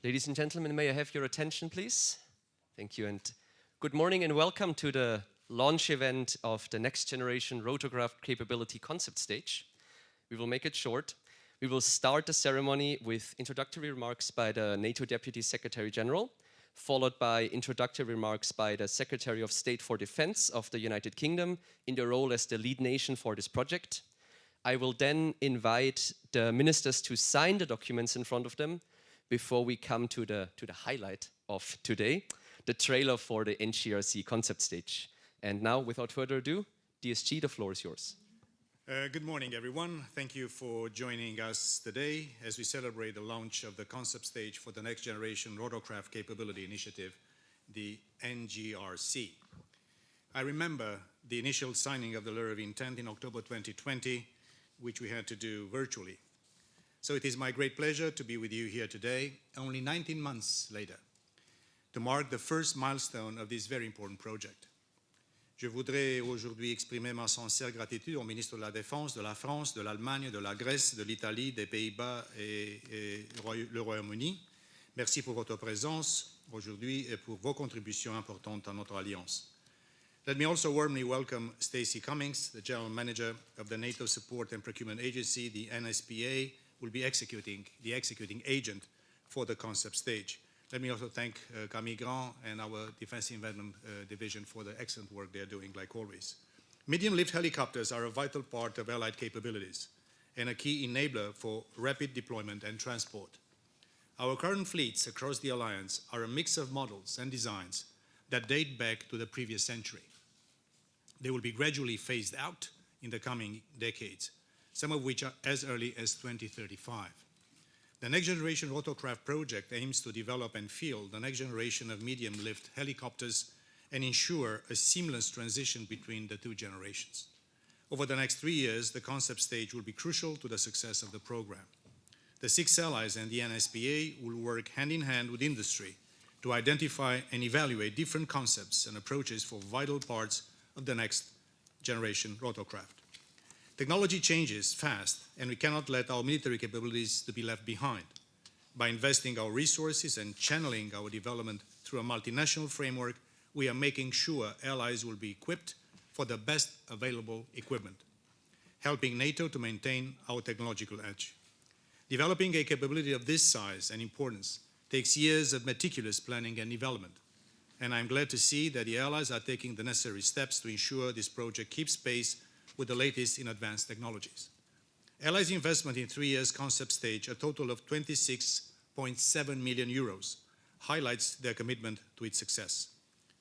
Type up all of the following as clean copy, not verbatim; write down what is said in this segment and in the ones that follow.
Ladies and gentlemen, may I have your attention, please? Thank you, and good morning and welcome to the launch event of the Next Generation Rotorcraft Capability concept stage. We will make it short. We will start the ceremony with introductory remarks by the NATO Deputy Secretary General, followed by introductory remarks by the Secretary of State for Defense of the United Kingdom in their role as the lead nation for this project. I will then invite the ministers to sign the documents in front of them before we come to the highlight of today, the trailer for the NGRC concept stage. And now, without further ado, DSG, the floor is yours. Good morning, everyone. Thank you for joining us today as we celebrate the launch of the concept stage for the Next Generation Rotorcraft Capability Initiative, the NGRC. I remember the initial signing of the letter of intent in October 2020, which we had to do virtually. So it is my great pleasure to be with you here today, only 19 months later, to mark the first milestone of this very important project. Je voudrais aujourd'hui exprimer ma sincère gratitude au ministre de la Défense de la France, de l'Allemagne, de la Grèce, de l'Italie, des Pays-Bas et le Royaume-Uni. Merci pour votre présence aujourd'hui et pour vos contributions importantes à notre alliance. Let me also warmly welcome Stacey Cummings, the General Manager of the NATO Support and Procurement Agency, the NSPA, will be the executing agent for the concept stage. Let me also thank Camille Grand and our Defense Investment Division for the excellent work they're doing, like always. Medium-lift helicopters are a vital part of Allied capabilities and a key enabler for rapid deployment and transport. Our current fleets across the Alliance are a mix of models and designs that date back to the previous century. They will be gradually phased out in the coming decades, some of which are as early as 2035. The Next Generation Rotorcraft project aims to develop and field the next generation of medium-lift helicopters and ensure a seamless transition between the two generations. Over the next 3 years, the concept stage will be crucial to the success of the program. The 6 allies and the NSPA will work hand in hand with industry to identify and evaluate different concepts and approaches for vital parts of the next generation rotorcraft. Technology changes fast, and we cannot let our military capabilities to be left behind. By investing our resources and channeling our development through a multinational framework, we are making sure allies will be equipped for the best available equipment, helping NATO to maintain our technological edge. Developing a capability of this size and importance takes years of meticulous planning and development, and I'm glad to see that the allies are taking the necessary steps to ensure this project keeps pace with the latest in advanced technologies. Allies' investment in 3 years concept stage, a total of 26.7 million euros, highlights their commitment to its success.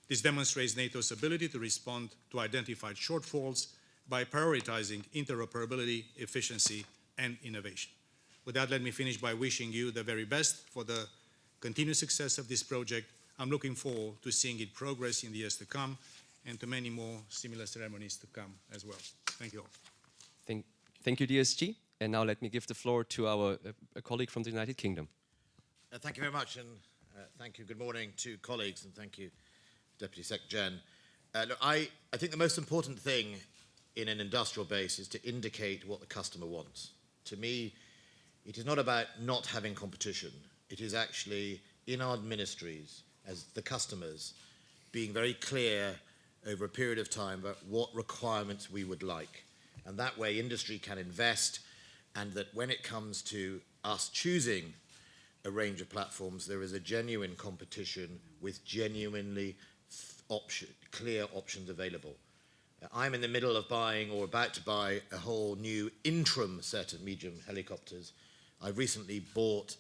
This demonstrates NATO's ability to respond to identified shortfalls by prioritizing interoperability, efficiency, and innovation. With that, let me finish by wishing you the very best for the continued success of this project. I'm looking forward to seeing it progress in the years to come and to many more similar ceremonies to come as well. Thank you all. Thank you, DSG. And now let me give the floor to our colleague from the United Kingdom. Thank you very much, and thank you. Good morning to colleagues, and thank you, Deputy Secretary General. Look, I think the most important thing in an industrial base is to indicate what the customer wants. To me, it is not about not having competition. It is actually in our ministries, as the customers, being very clear over a period of time about what requirements we would like. And that way industry can invest, and that when it comes to us choosing a range of platforms, there is a genuine competition with genuinely clear options available. I'm in the middle of buying or about to buy a whole new interim set of medium helicopters. I recently bought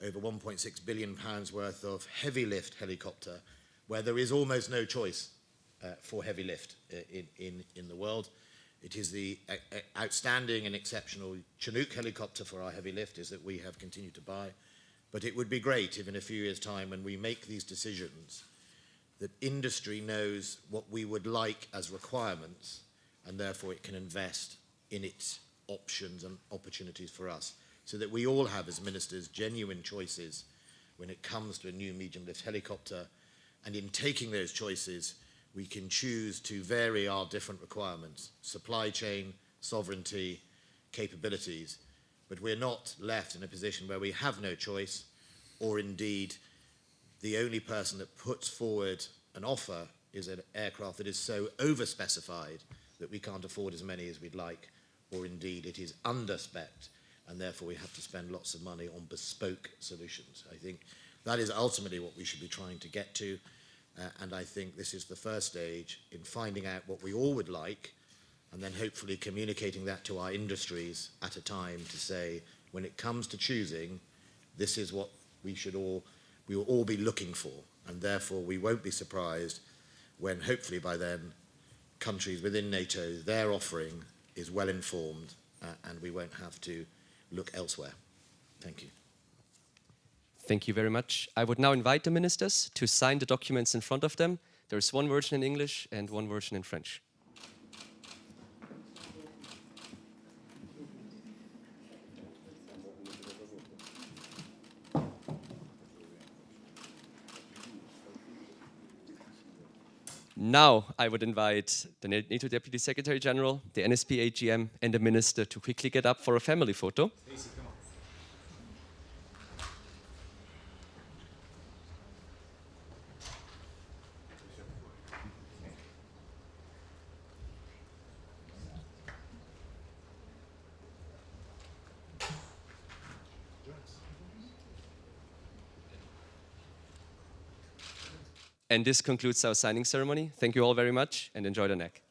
over £1.6 billion worth of heavy lift helicopter, where there is almost no choice for heavy lift in the world. It is the outstanding and exceptional Chinook helicopter for our heavy lifters that we have continued to buy. But it would be great if in a few years' time, when we make these decisions, that industry knows what we would like as requirements, and therefore it can invest in its options and opportunities for us, so that we all have, as ministers, genuine choices when it comes to a new medium-lift helicopter. And in taking those choices, we can choose to vary our different requirements, supply chain, sovereignty, capabilities, but we're not left in a position where we have no choice or indeed the only person that puts forward an offer is an aircraft that is so overspecified that we can't afford as many as we'd like, or indeed it is under-spec'd, and therefore we have to spend lots of money on bespoke solutions. I think that is ultimately what we should be trying to get to, and I think this is the first stage in finding out what we all would like, and then hopefully communicating that to our industries at a time to say, when it comes to choosing, this is what we will all be looking for, and therefore we won't be surprised when hopefully by then countries within NATO, their offering is well informed, and we won't have to look elsewhere. Thank you. Thank you very much. I would now invite the ministers to sign the documents in front of them. There's one version in English and one version in French. Now I would invite the NATO Deputy Secretary General, the NSP AGM, and the minister to quickly get up for a family photo. And this concludes our signing ceremony. Thank you all very much and enjoy the neck.